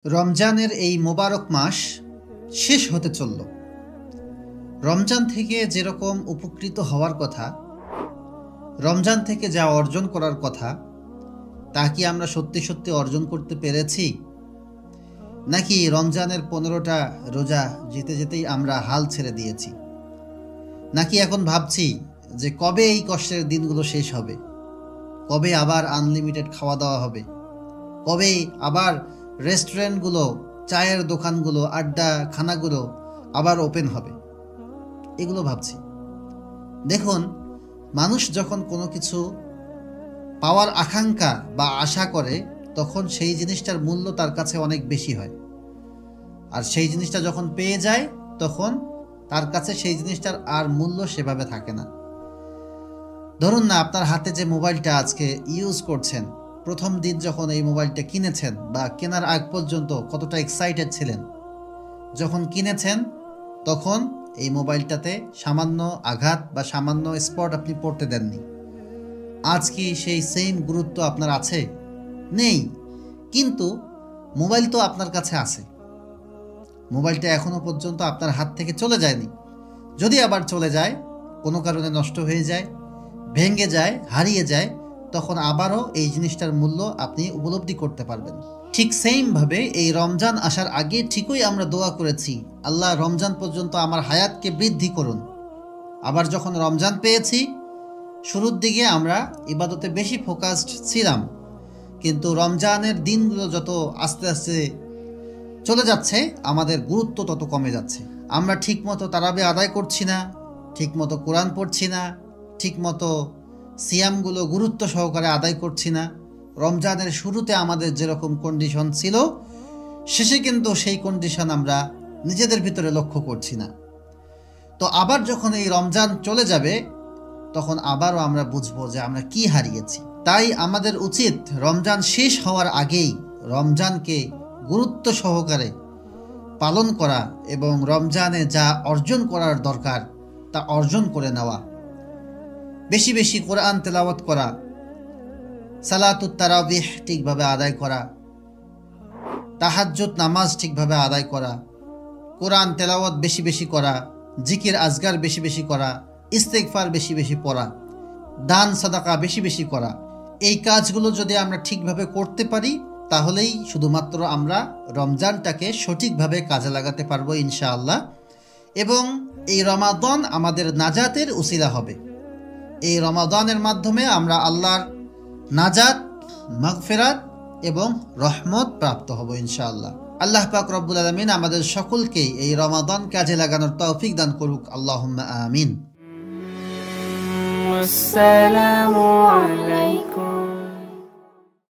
রমজানের এই মোবারক মাস শেষ হতে চলল। রমজান থেকে যেরকম উপকৃত হওয়ার কথা, রমজান থেকে যা অর্জন করার কথা, তা কি আমরা সত্যি সত্যি অর্জন করতে পেরেছি? নাকি রমজানের 15টা রোজা যেতে যেতেই আমরা হাল ছেড়ে দিয়েছি? নাকি এখন ভাবছি যে কবে এই কষ্টের দিনগুলো শেষ হবে, কবে আবার আনলিমিটেড খাওয়া দাওয়া হবে, কবে আবার রেস্টুরেন্টগুলো, চায়ের দোকানগুলো, আড্ডা খানাগুলো আবার ওপেন হবে, এগুলো ভাবছি। দেখুন, মানুষ যখন কোনো কিছু পাওয়ার আকাঙ্ক্ষা বা আশা করে, তখন সেই জিনিসটার মূল্য তার কাছে অনেক বেশি হয়। আর সেই জিনিসটা যখন পেয়ে যায়, তখন তার কাছে সেই জিনিসটার আর মূল্য সেভাবে থাকে না। ধরুন না, আপনার হাতে যে মোবাইলটা আজকে ইউজ করছেন, প্রথম দিন যখন এই মোবাইলটা কিনেছেন বা কেনার আগ পর্যন্ত কতটা এক্সাইটেড ছিলেন, যখন কিনেছেন তখন এই মোবাইলটাতে সামান্য আঘাত বা সামান্য স্পট আপনি পড়তে দেননি। আজ কি সেই সেম গুরুত্ব আপনার আছে? নেই। কিন্তু মোবাইল তো আপনার কাছে আছে, মোবাইলটা এখনো পর্যন্ত আপনার হাত থেকে চলে যায়নি। যদি আবার চলে যায়, কোনো কারণে নষ্ট হয়ে যায়, ভেঙে যায়, হারিয়ে যায়, তখন আবারও এই জিনিসটার মূল্য আপনি উপলব্ধি করতে পারবেন। ঠিক সেইমভাবে এই রমজান আসার আগে ঠিকই আমরা দোয়া করেছি, আল্লাহ রমজান পর্যন্ত আমার হায়াতকে বৃদ্ধি করুন। আবার যখন রমজান পেয়েছি, শুরুর দিকে আমরা ইবাদতে বেশি ফোকাসড ছিলাম, কিন্তু রমজানের দিনগুলো যত আস্তে আস্তে চলে যাচ্ছে, আমাদের গুরুত্ব তত কমে যাচ্ছে। আমরা ঠিকমতো তারাবি আদায় করছি না, ঠিকমতো কোরআন পড়ছি না, ঠিকমতো সিয়ামগুলো গুরুত্ব সহকারে আদায় করছি না। রমজানের শুরুতে আমাদের যেরকম কন্ডিশন ছিল, শেষে কিন্তু সেই কন্ডিশন আমরা নিজেদের ভিতরে লক্ষ্য করছি না। তো আবার যখন এই রমজান চলে যাবে, তখন আবারও আমরা বুঝবো যে আমরা কি হারিয়েছি। তাই আমাদের উচিত রমজান শেষ হওয়ার আগেই রমজানকে গুরুত্ব সহকারে পালন করা এবং রমজানে যা অর্জন করার দরকার তা অর্জন করে নেওয়া। বেশি বেশি কোরআন তেলাওয়াত করা, সালাতুত তারাবিহ ঠিকভাবে আদায় করা, তাহাজ্জুদ নামাজ ঠিকভাবে আদায় করা, কোরআন তেলাওয়াত বেশি বেশি করা, জিকির আজগার বেশি বেশি করা, ইস্তেগফার বেশি বেশি পড়া, দান সাদাকা বেশি বেশি করা। এই কাজগুলো যদি আমরা ঠিকভাবে করতে পারি, তাহলেই শুধুমাত্র আমরা রমজানটাকে সঠিকভাবে কাজে লাগাতে পারবো ইনশাআল্লাহ। এবং এই রমাদান আমাদের নাজাতের উসিলা হবে। এই রমাদানের মাধ্যমে আমরা আল্লাহর নাজাত, মাগফিরাত এবং রহমত প্রাপ্ত হব ইনশাআল্লাহ। আল্লাহ পাক রব্বুল আলামিন আমাদের সকলকে এই রমাদান কাজে লাগানোর তৌফিক দান করুক। আল্লাহুম্মা আমিন। আসসালামু আলাইকুম।